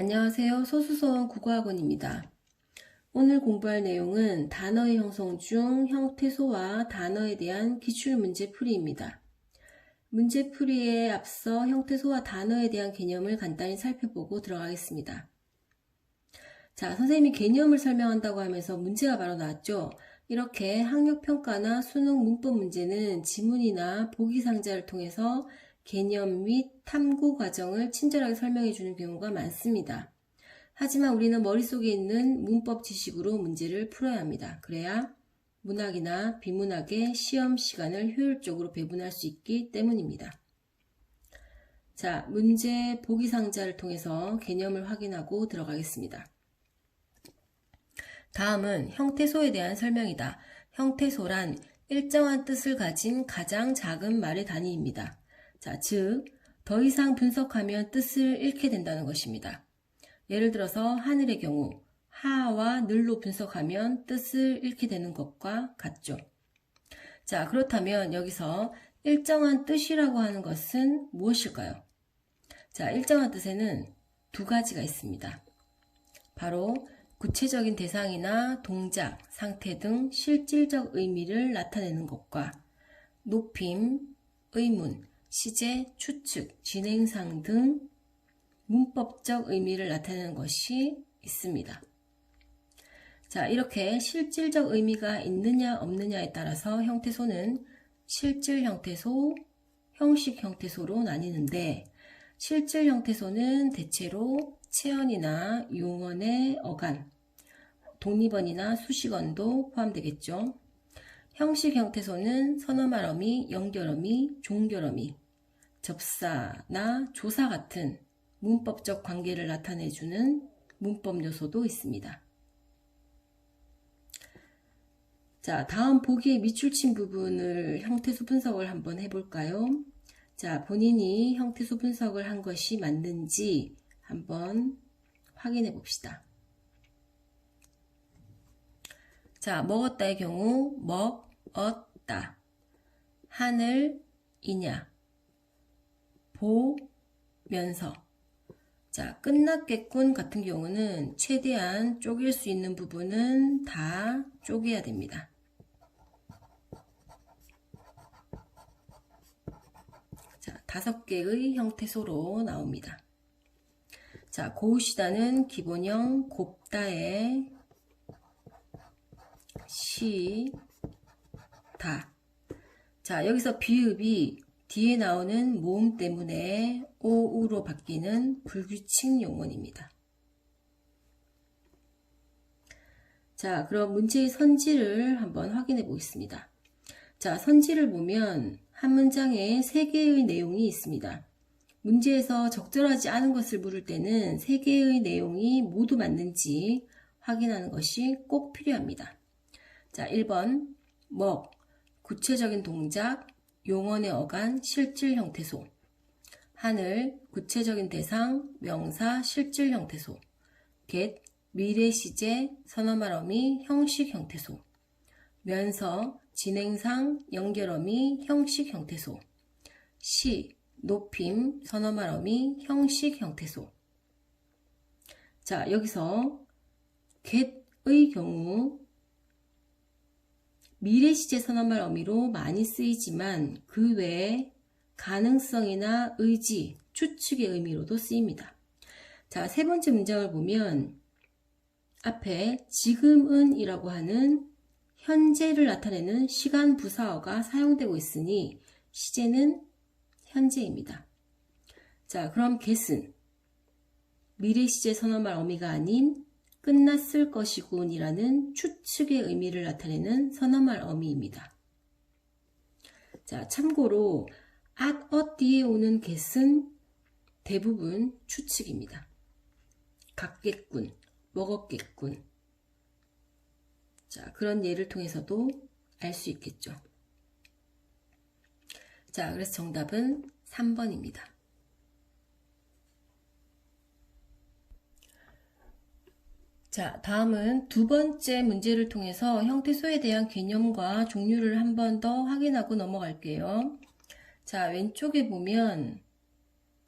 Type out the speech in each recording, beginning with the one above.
안녕하세요. 소수서원 국어학원입니다. 오늘 공부할 내용은 단어의 형성 중 형태소와 단어에 대한 기출문제풀이입니다. 문제풀이에 앞서 형태소와 단어에 대한 개념을 간단히 살펴보고 들어가겠습니다. 자, 선생님이 개념을 설명한다고 하면서 문제가 바로 나왔죠. 이렇게 학력평가나 수능 문법 문제는 지문이나 보기 상자를 통해서 개념 및 탐구 과정을 친절하게 설명해 주는 경우가 많습니다. 하지만 우리는 머릿속에 있는 문법 지식으로 문제를 풀어야 합니다. 그래야 문학이나 비문학의 시험 시간을 효율적으로 배분할 수 있기 때문입니다. 자, 문제 보기 상자를 통해서 개념을 확인하고 들어가겠습니다. 다음은 형태소에 대한 설명이다. 형태소란 일정한 뜻을 가진 가장 작은 말의 단위입니다. 자, 즉, 더 이상 분석하면 뜻을 잃게 된다는 것입니다. 예를 들어서 하늘의 경우 하와 늘로 분석하면 뜻을 잃게 되는 것과 같죠. 자, 그렇다면 여기서 일정한 뜻이라고 하는 것은 무엇일까요? 자, 일정한 뜻에는 두 가지가 있습니다. 바로 구체적인 대상이나 동작, 상태 등 실질적 의미를 나타내는 것과 높임, 의문, 시제, 추측, 진행상 등 문법적 의미를 나타내는 것이 있습니다. 자, 이렇게 실질적 의미가 있느냐 없느냐에 따라서 형태소는 실질 형태소, 형식 형태소로 나뉘는데 실질 형태소는 대체로 체언이나 용언의 어간, 독립언이나 수식언도 포함되겠죠. 형식 형태소는 선어말어미, 연결어미, 종결어미, 접사나 조사 같은 문법적 관계를 나타내주는 문법 요소도 있습니다. 자, 다음 보기에 밑줄 친 부분을 형태소 분석을 한번 해볼까요? 자, 본인이 형태소 분석을 한 것이 맞는지 한번 확인해 봅시다. 자, 먹었다의 경우 먹었다, 하늘이냐, 보면서. 자, 끝났겠군 같은 경우는 최대한 쪼갤 수 있는 부분은 다 쪼개야 됩니다. 자, 5개의 형태소로 나옵니다. 자, 고우시다는 기본형 곱다의 시다. 자, 여기서 비읍이 뒤에 나오는 모음 때문에 오우로 바뀌는 불규칙 용언입니다. 자, 그럼 문제의 선지를 한번 확인해 보겠습니다. 자, 선지를 보면 한 문장에 3개의 내용이 있습니다. 문제에서 적절하지 않은 것을 물을 때는 3개의 내용이 모두 맞는지 확인하는 것이 꼭 필요합니다. 자, 1번 먹, 구체적인 동작, 용언의 어간, 실질 형태소. 하늘, 구체적인 대상, 명사, 실질 형태소. 겟, 미래 시제, 선어말어미, 형식 형태소. 면서, 진행상, 연결어미, 형식 형태소. 시, 높임, 선어말어미, 형식 형태소. 자, 여기서 get의 경우 미래 시제 선어말 어미로 많이 쓰이지만 그 외에 가능성이나 의지, 추측의 의미로도 쓰입니다. 자, 3번째 문장을 보면 앞에 지금은 이라고 하는 현재를 나타내는 시간 부사어가 사용되고 있으니 시제는 현재입니다. 자, 그럼 get은 미래 시제 선어말 어미가 아닌 끝났을 것이군 이라는 추측의 의미를 나타내는 선어말 어미입니다. 자, 참고로 at 뒤에 오는 get은 대부분 추측입니다. 갔겠군, 먹었겠군. 자, 그런 예를 통해서도 알 수 있겠죠. 자, 그래서 정답은 3번입니다. 자, 다음은 2번째 문제를 통해서 형태소에 대한 개념과 종류를 한 번 더 확인하고 넘어갈게요. 자, 왼쪽에 보면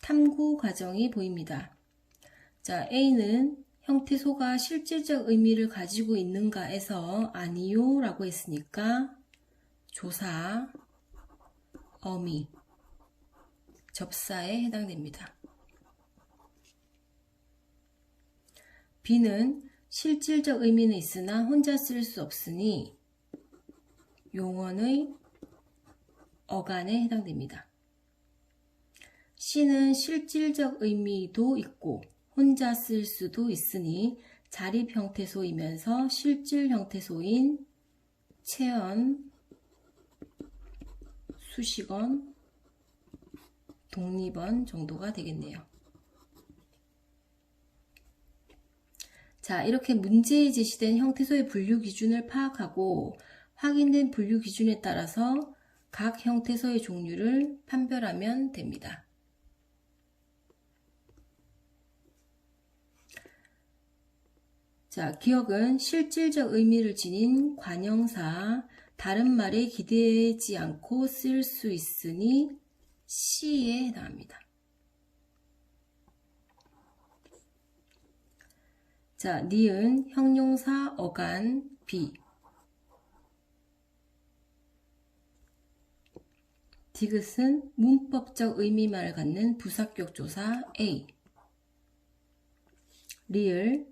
탐구 과정이 보입니다. 자, A는 형태소가 실질적 의미를 가지고 있는가에서 아니요 라고 했으니까 조사, 어미, 접사에 해당됩니다. B는 실질적 의미는 있으나 혼자 쓸 수 없으니 용언의 어간에 해당됩니다. C는 실질적 의미도 있고 혼자 쓸 수도 있으니 자립 형태소이면서 실질 형태소인 체언, 수식언, 독립언 정도가 되겠네요. 자, 이렇게 문제에 제시된 형태소의 분류 기준을 파악하고 확인된 분류 기준에 따라서 각 형태소의 종류를 판별하면 됩니다. 자, 기억은 실질적 의미를 지닌 관형사, 다른 말에 기대지 않고 쓸 수 있으니 C에 해당합니다. 자, 니은 형용사 어간 B, 디귿은 문법적 의미만을 갖는 부사격 조사 A, 리을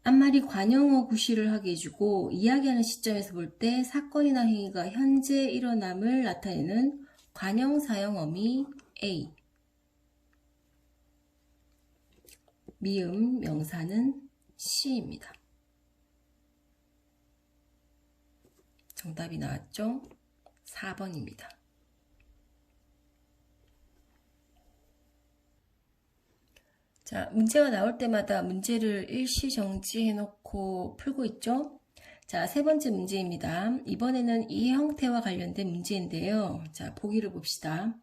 앞말이 관형어 구실을 하게 해주고 이야기하는 시점에서 볼 때 사건이나 행위가 현재 일어남을 나타내는 관형사형 어미 A, 미음 명사는 C입니다. 정답이 나왔죠? 4번입니다. 자, 문제가 나올 때마다 문제를 일시정지해 놓고 풀고 있죠? 자, 세 번째 문제입니다. 이번에는 이 형태와 관련된 문제인데요. 자, 보기를 봅시다.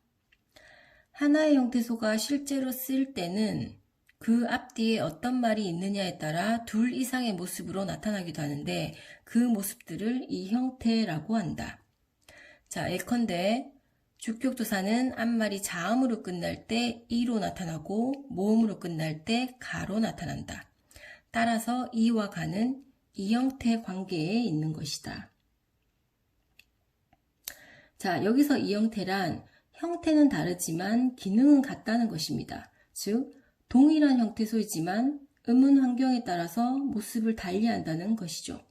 하나의 형태소가 실제로 쓸 때는 그 앞뒤에 어떤 말이 있느냐에 따라 둘 이상의 모습으로 나타나기도 하는데 그 모습들을 이 형태라고 한다. 자, 예컨대 주격조사는 앞말이 자음으로 끝날 때 이로 나타나고 모음으로 끝날 때 가로 나타난다. 따라서 이와 가는 이 형태 관계에 있는 것이다. 자, 여기서 이 형태란 형태는 다르지만 기능은 같다는 것입니다. 즉, 동일한 형태소이지만 음운 환경에 따라서 모습을 달리한다는 것이죠.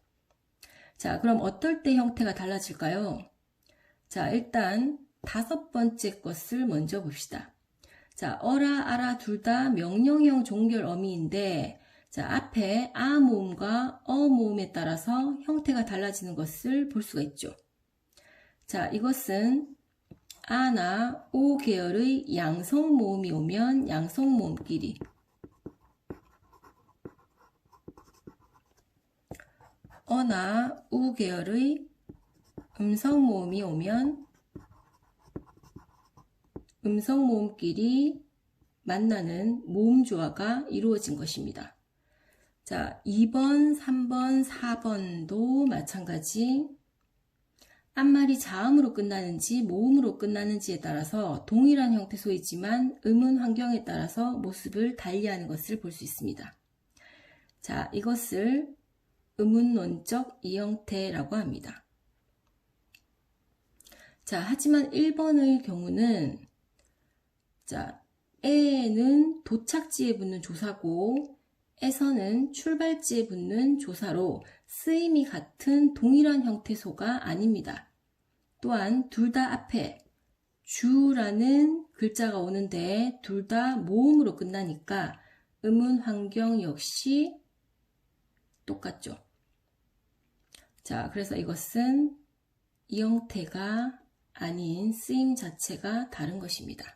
자, 그럼 어떨 때 형태가 달라질까요? 자, 일단 5번째 것을 먼저 봅시다. 자, 어라, 아라 둘 다 명령형 종결 어미인데 자, 앞에 아 모음과 어 모음에 따라서 형태가 달라지는 것을 볼 수가 있죠. 자, 이것은 아나 오 계열의 양성 모음이 오면 양성 모음끼리, 어나 우 계열의 음성 모음이 오면 음성 모음끼리 만나는 모음 조화가 이루어진 것입니다. 자, 2번, 3번, 4번도 마찬가지. 앞말이 자음으로 끝나는지 모음으로 끝나는지에 따라서 동일한 형태소이지만 음운 환경에 따라서 모습을 달리하는 것을 볼 수 있습니다. 자, 이것을 음운론적 이형태라고 합니다. 자, 하지만 1번의 경우는 자, 에는 도착지에 붙는 조사고 에서는 출발지에 붙는 조사로 쓰임이 같은 동일한 형태소가 아닙니다. 또한 둘 다 앞에 주라는 글자가 오는데 둘 다 모음으로 끝나니까 음운 환경 역시 똑같죠. 자, 그래서 이것은 이 형태가 아닌 쓰임 자체가 다른 것입니다.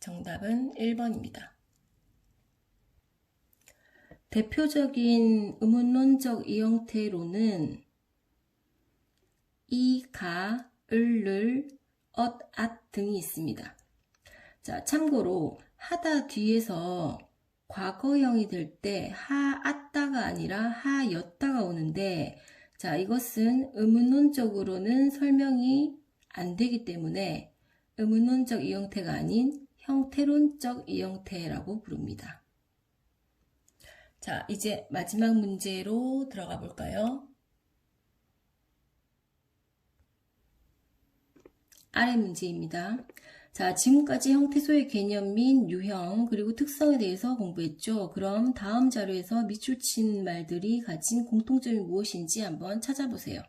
정답은 1번입니다. 대표적인 음운론적 이형태로는 이, 가, 을, 엇, 앗 등이 있습니다. 자, 참고로 하다 뒤에서 과거형이 될 때 하았다가 아니라 하였다가 오는데 자, 이것은 음운론적으로는 설명이 안 되기 때문에 의문론적 이형태가 아닌 형태론적 이형태라고 부릅니다. 자, 이제 마지막 문제로 들어가 볼까요? 아래 문제입니다. 자, 지금까지 형태소의 개념 및 유형 그리고 특성에 대해서 공부했죠. 그럼 다음 자료에서 밑줄 친 말들이 가진 공통점이 무엇인지 한번 찾아보세요.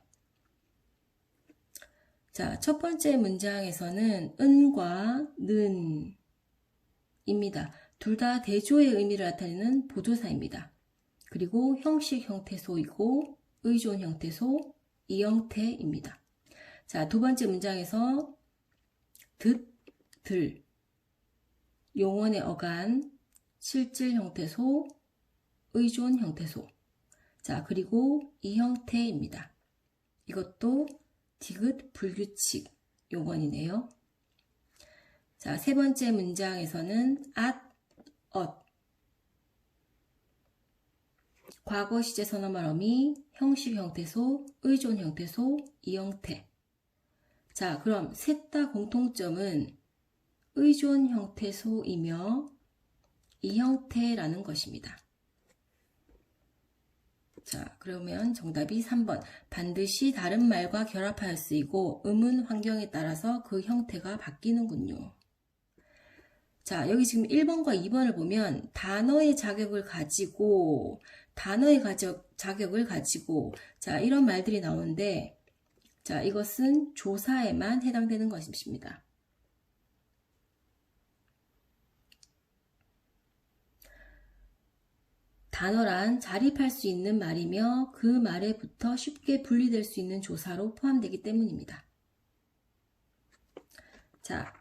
자, 첫 번째 문장에서는 은과 는입니다. 둘 다 대조의 의미를 나타내는 보조사입니다. 그리고 형식 형태소이고 의존 형태소, 이형태입니다. 자, 두 번째 문장에서 듯, 들, 용언의 어간, 실질 형태소, 의존 형태소. 자, 그리고 이형태입니다. 이것도 디귿, 불규칙 용언이네요. 자, 세 번째 문장에서는 앗, 엇, 과거 시제 선어말 어미, 형식 형태소, 의존 형태소, 이형태. 자, 그럼 셋 다 공통점은 의존 형태소이며 이형태라는 것입니다. 자, 그러면 정답이 3번. 반드시 다른 말과 결합하여 쓰이고 의문 환경에 따라서 그 형태가 바뀌는군요. 자, 여기 지금 1번과 2번을 보면 단어의 자격을 가지고 자, 이런 말들이 나오는데 자, 이것은 조사에만 해당되는 것입니다. 단어란 자립할 수 있는 말이며 그 말에부터 쉽게 분리될 수 있는 조사로 포함되기 때문입니다. 자,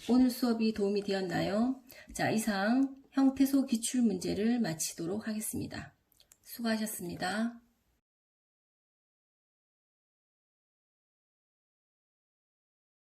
오늘 수업이 도움이 되었나요? 자, 이상 형태소 기출문제를 마치도록 하겠습니다. 수고하셨습니다.